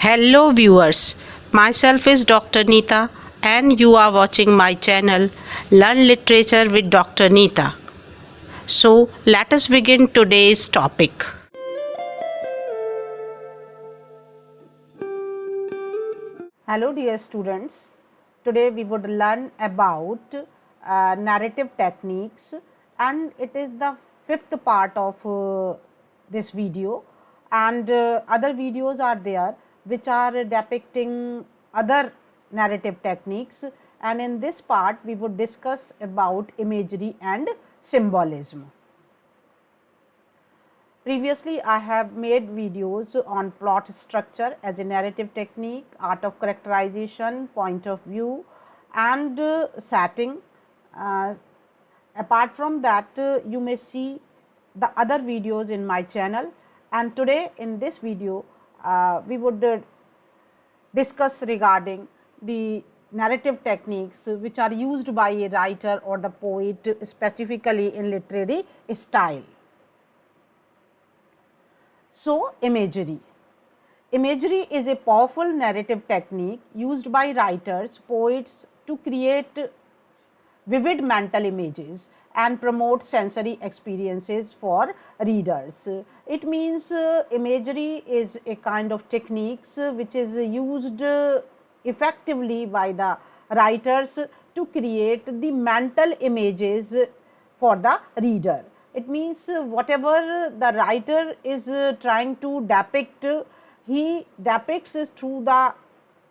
Hello viewers, myself is Dr. Neeta and you are watching my channel Learn Literature with Dr. Neeta. So let us begin today's topic. Hello dear students, today we would learn about narrative techniques and it is the fifth part of this video and other videos are there which are depicting other narrative techniques, and in this part we would discuss about imagery and symbolism. Previously, I have made videos on plot structure as a narrative technique, art of characterization, point of view and setting. Apart from that, you may see the other videos in my channel, and today in this video, we would discuss regarding the narrative techniques which are used by a writer or the poet specifically in literary style. So, imagery. Imagery is a powerful narrative technique used by writers, poets to create vivid mental images and promote sensory experiences for readers. It means imagery is a kind of techniques which is used effectively by the writers to create the mental images for the reader. It means whatever the writer is trying to depict, he depicts through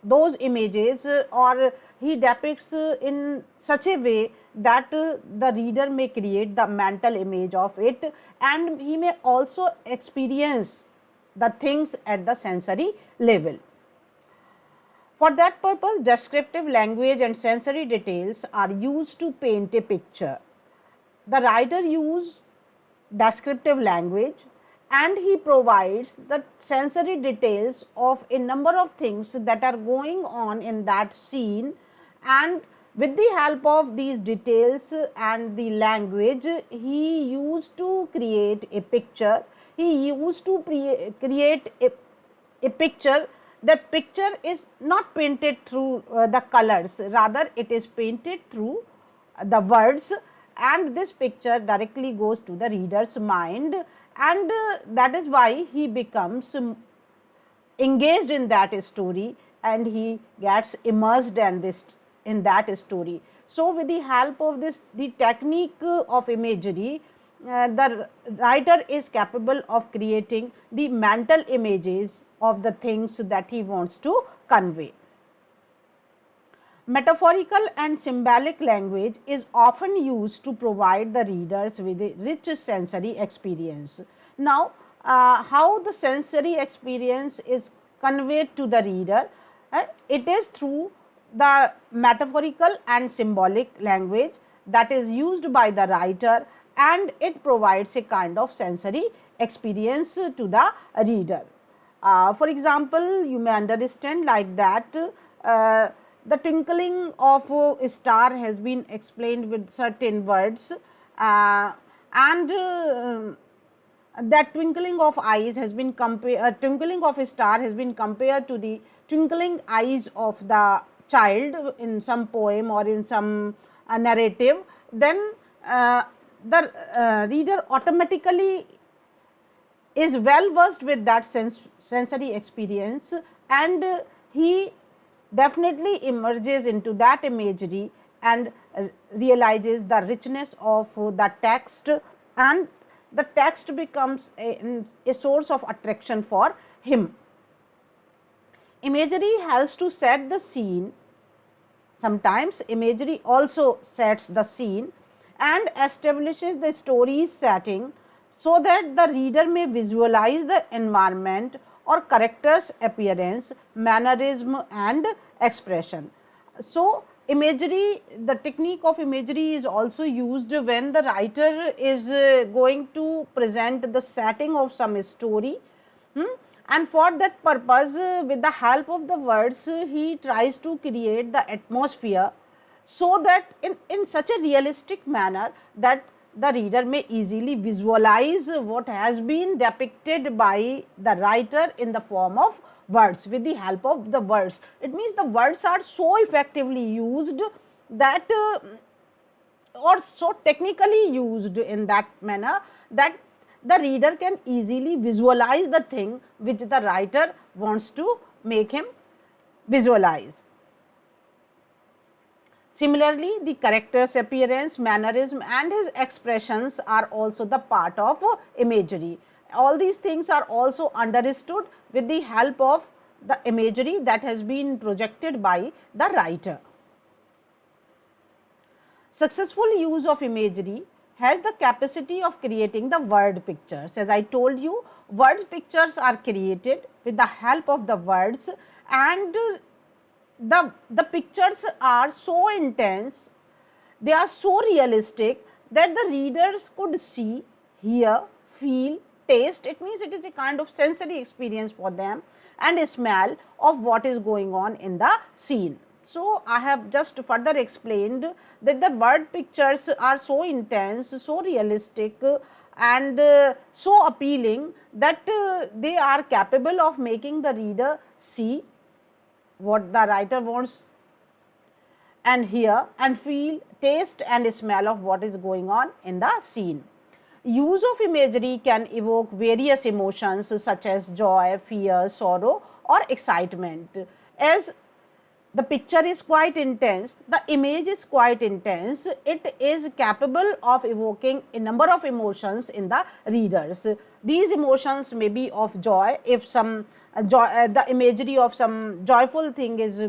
those images or he depicts in such a way that the reader may create the mental image of it, and he may also experience the things at the sensory level. For that purpose, descriptive language and sensory details are used to paint a picture. The writer uses descriptive language and he provides the sensory details of a number of things that are going on in that scene, and with the help of these details and the language he used to create a picture. He used to create a picture. That picture is not painted through the colors, rather it is painted through the words, and this picture directly goes to the reader's mind, and that is why he becomes engaged in that story and he gets immersed in that story. So, with the help of the technique of imagery, the writer is capable of creating the mental images of the things that he wants to convey. Metaphorical and symbolic language is often used to provide the readers with a rich sensory experience. Now, how the sensory experience is conveyed to the reader? It is through the metaphorical and symbolic language that is used by the writer, and it provides a kind of sensory experience to the reader. For example, you may understand like that the twinkling of a star has been explained with certain words, and that twinkling of eyes has been twinkling of a star has been compared to the twinkling eyes of the child in some poem or in some narrative. Then the reader automatically is well versed with that sensory experience, and he definitely emerges into that imagery and realizes the richness of the text, and the text becomes a source of attraction for him. Imagery helps to set the scene. Sometimes imagery also sets the scene and establishes the story's setting so that the reader may visualize the environment or character's appearance, mannerism and expression. So, imagery, the technique of imagery is also used when the writer is going to present the setting of some story. And for that purpose, with the help of the words, he tries to create the atmosphere so that in such a realistic manner that the reader may easily visualize what has been depicted by the writer in the form of words, with the help of the words. It means the words are so effectively used that or so technically used in that manner that the reader can easily visualize the thing which the writer wants to make him visualize. Similarly, the character's appearance, mannerism and his expressions are also the part of imagery. All these things are also understood with the help of the imagery that has been projected by the writer. Successful use of imagery has the capacity of creating the word pictures. As I told you, word pictures are created with the help of the words, and the pictures are so intense, they are so realistic that the readers could see, hear, feel, taste. It means it is a kind of sensory experience for them, and a smell of what is going on in the scene. So, I have just further explained that the word pictures are so intense, so realistic and so appealing that they are capable of making the reader see what the writer wants and hear and feel, taste and smell of what is going on in the scene. Use of imagery can evoke various emotions such as joy, fear, sorrow or excitement. As the picture is quite intense, the image is quite intense, it is capable of evoking a number of emotions in the readers. These emotions may be of joy, if some the imagery of some joyful thing is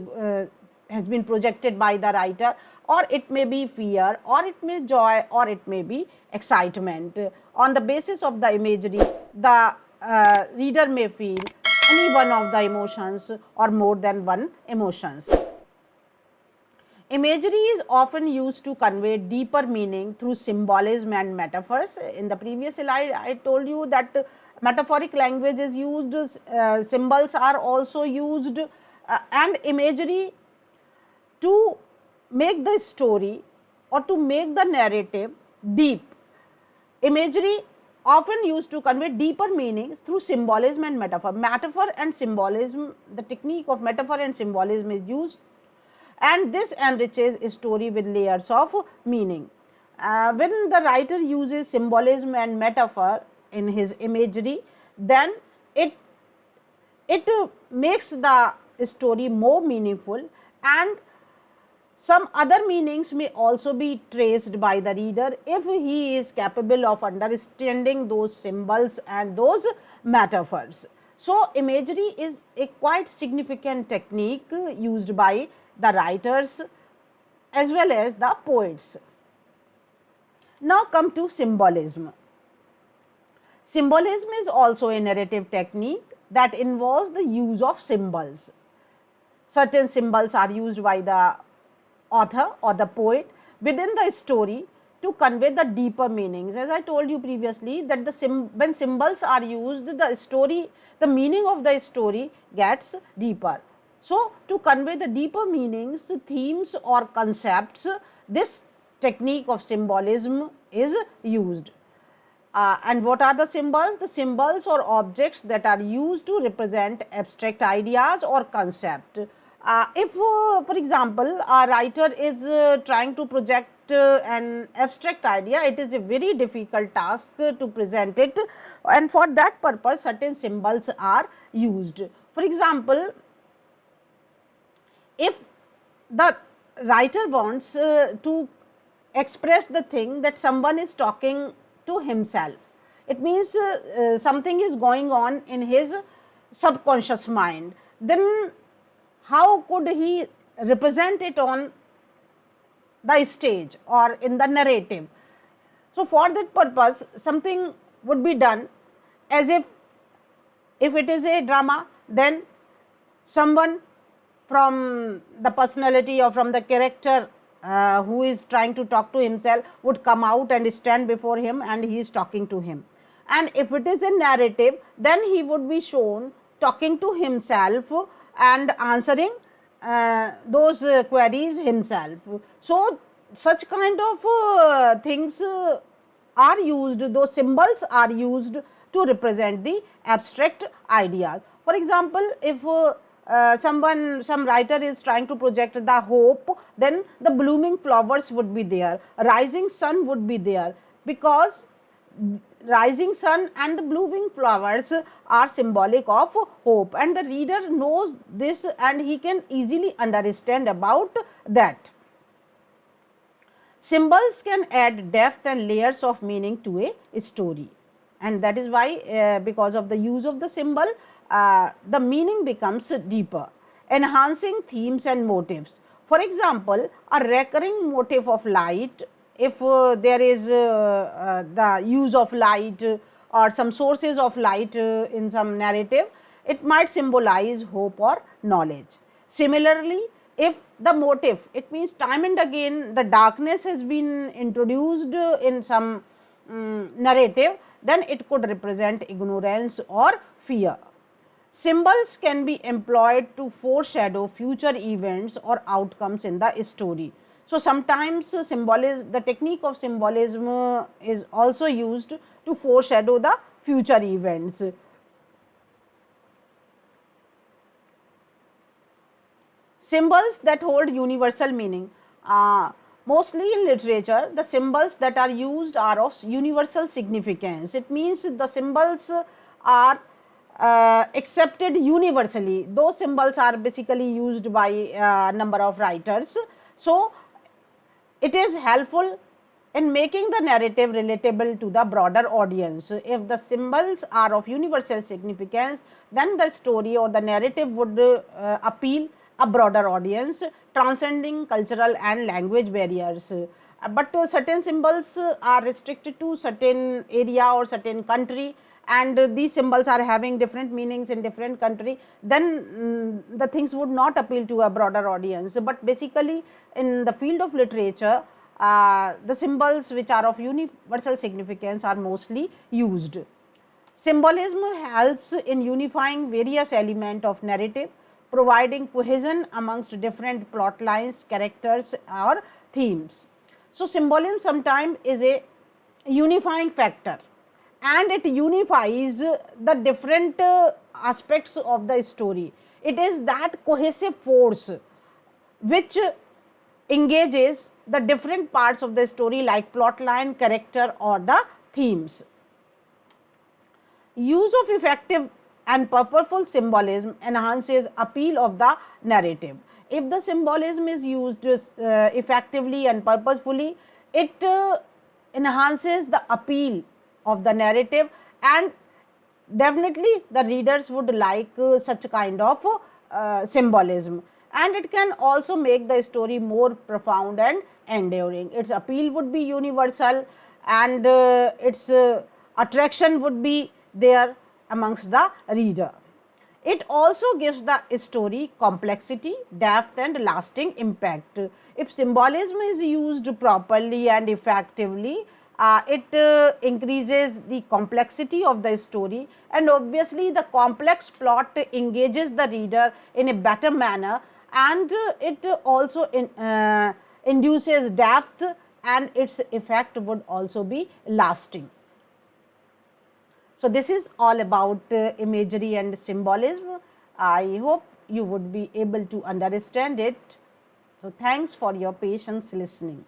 has been projected by the writer, or it may be fear, or it may joy, or it may be excitement. On the basis of the imagery, the reader may feel any one of the emotions or more than one emotions. Imagery is often used to convey deeper meaning through symbolism and metaphors. In the previous slide, I told you that metaphoric language is used, symbols are also used, and imagery to make the story or to make the narrative deep. Imagery often used to convey deeper meanings through symbolism and metaphor. Metaphor and symbolism, the technique of metaphor and symbolism is used, and this enriches a story with layers of meaning. When the writer uses symbolism and metaphor in his imagery, then it makes the story more meaningful, and some other meanings may also be traced by the reader if he is capable of understanding those symbols and those metaphors. So, imagery is a quite significant technique used by the writers as well as the poets. Now, come to symbolism. Symbolism is also a narrative technique that involves the use of symbols. Certain symbols are used by the author or the poet within the story to convey the deeper meanings. As I told you previously that when symbols are used, the meaning of the story gets deeper. So, to convey the deeper meanings, themes or concepts, this technique of symbolism is used. And what are the symbols? The symbols or objects that are used to represent abstract ideas or concept. If for example, a writer is trying to project an abstract idea, it is a very difficult task to present it, and for that purpose certain symbols are used. For example, if the writer wants to express the thing that someone is talking to himself, it means something is going on in his subconscious mind, then how could he represent it on the stage or in the narrative? So, for that purpose something would be done, as if it is a drama, then someone from the personality or from the character who is trying to talk to himself would come out and stand before him and he is talking to him. And if it is a narrative, then he would be shown talking to himself and answering those queries himself. So, such kind of things are used, those symbols are used to represent the abstract ideas. For For example, if some writer is trying to project the hope, then the blooming flowers would be there, rising sun would be there, because rising sun and the blooming flowers are symbolic of hope, and the reader knows this and he can easily understand about that. Symbols can add depth and layers of meaning to a story, and that is why because of the use of the symbol, the meaning becomes deeper, enhancing themes and motives. For example, a recurring motif of light, if there is the use of light or some sources of light in some narrative, it might symbolize hope or knowledge. Similarly, if the motif, it means time and again the darkness has been introduced in some narrative, then it could represent ignorance or fear. Symbols can be employed to foreshadow future events or outcomes in the story. So, sometimes symbolism, the technique of symbolism is also used to foreshadow the future events. Symbols that hold universal meaning. Mostly in literature, the symbols that are used are of universal significance. It means the symbols are accepted universally. Those symbols are basically used by a number of writers. So, it is helpful in making the narrative relatable to the broader audience. If the symbols are of universal significance, then the story or the narrative would appeal a broader audience, transcending cultural and language barriers. But certain symbols are restricted to certain area or certain country, and these symbols are having different meanings in different country, then the things would not appeal to a broader audience. But basically in the field of literature, the symbols which are of universal significance are mostly used. Symbolism helps in unifying various elements of narrative, providing cohesion amongst different plot lines, characters or themes. So, symbolism sometimes is a unifying factor, and it unifies the different aspects of the story. It is that cohesive force which engages the different parts of the story like plot line, character or the themes. Use of effective and purposeful symbolism enhances appeal of the narrative. If the symbolism is used effectively and purposefully, it enhances the appeal of the narrative, and definitely the readers would like such kind of symbolism, and it can also make the story more profound and enduring. Its appeal would be universal, and its attraction would be there amongst the reader. It also gives the story complexity, depth and lasting impact. If symbolism is used properly and effectively, it increases the complexity of the story, and obviously the complex plot engages the reader in a better manner, and it also induces depth, and its effect would also be lasting. So, this is all about imagery and symbolism. I hope you would be able to understand it. So, thanks for your patience listening.